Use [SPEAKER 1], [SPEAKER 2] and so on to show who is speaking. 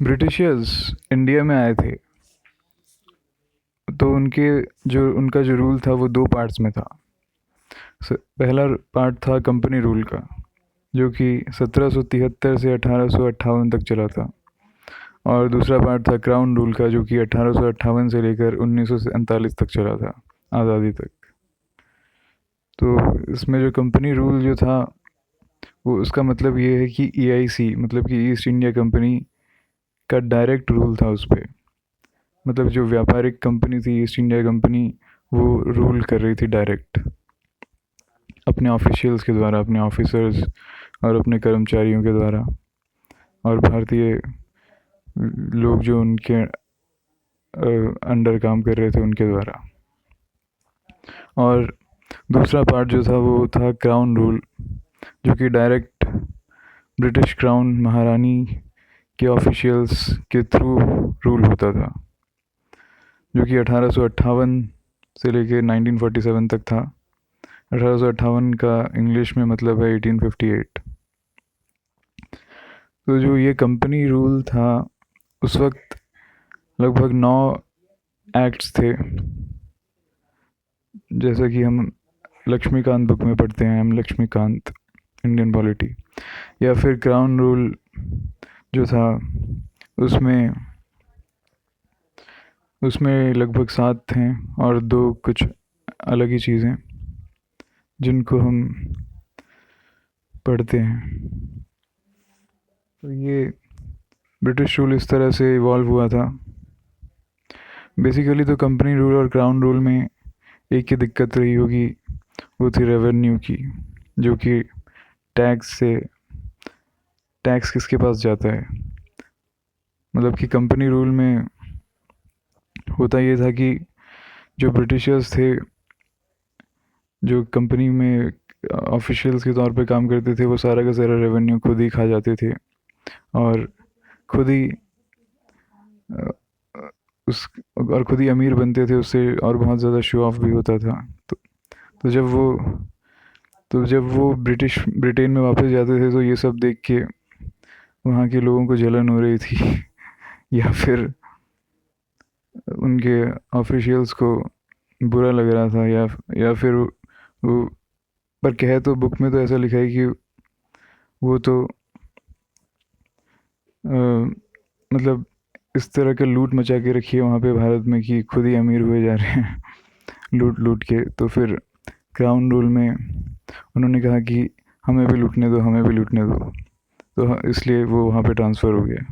[SPEAKER 1] Britishers India में आए थे तो उनका जो रूल था वो दो पार्ट्स में था। पहला पार्ट था कंपनी रूल का, जो कि 1773 से 1858 तक चला था। और दूसरा पार्ट था क्राउन रूल का, जो कि 1858 से लेकर 1947 तक चला था, आज़ादी तक। तो इसमें जो कंपनी रूल जो था वो उसका मतलब ये है कि ईआईसी मतलब कि ईस्ट इंडिया कंपनी का डायरेक्ट रूल था उस पर। मतलब जो व्यापारिक कंपनी थी ईस्ट इंडिया कंपनी, वो रूल कर रही थी डायरेक्ट अपने ऑफिशियल्स के द्वारा, अपने ऑफिसर्स और अपने कर्मचारियों के द्वारा, और भारतीय लोग जो उनके अंडर काम कर रहे थे उनके द्वारा। और दूसरा पार्ट जो था वो था क्राउन रूल, जो कि डायरेक्ट ब्रिटिश क्राउन महारानी के ऑफिशियल्स के थ्रू रूल होता था, जो कि 1858 से लेकर 1947 तक था। 1858 का इंग्लिश में मतलब है 1858। तो जो ये कंपनी रूल था उस वक्त लगभग 9 एक्ट्स थे, जैसा कि हम लक्ष्मीकांत बुक में पढ़ते हैं, हम लक्ष्मीकांत इंडियन पॉलिटी। या फिर क्राउन रूल जो था उसमें उसमें लगभग 7 थे और 2 कुछ अलग ही चीज़ें जिनको हम पढ़ते हैं। तो ये ब्रिटिश रूल इस तरह से इवॉल्व हुआ था। बेसिकली तो कंपनी रूल और क्राउन रूल में एक ही दिक्कत रही होगी, वो थी रेवेन्यू की, जो कि टैक्स किसके पास जाता है। मतलब कि कंपनी रूल में होता ये था कि जो ब्रिटिशर्स थे, जो कंपनी में ऑफिशियल्स के तौर पे काम करते थे, वो सारा का सारा रेवेन्यू खुद ही खा जाते थे और खुद ही उस और खुद ही अमीर बनते थे उससे, और बहुत ज़्यादा शो ऑफ भी होता था। तो जब वो ब्रिटेन में वापस जाते थे तो ये सब देख के वहाँ के लोगों को जलन हो रही थी या फिर उनके ऑफिशियल्स को बुरा लग रहा था, या फिर वो पर कहे तो बुक में तो ऐसा लिखा है कि वो तो मतलब इस तरह का लूट मचा के रखी है वहाँ पे भारत में कि खुद ही अमीर हुए जा रहे हैं लूट लूट के। तो फिर क्राउन रूल में उन्होंने कहा कि हमें भी लूटने दो, हमें भी लूटने दो, तो इसलिए वो वहाँ पे ट्रांसफ़र हो गया।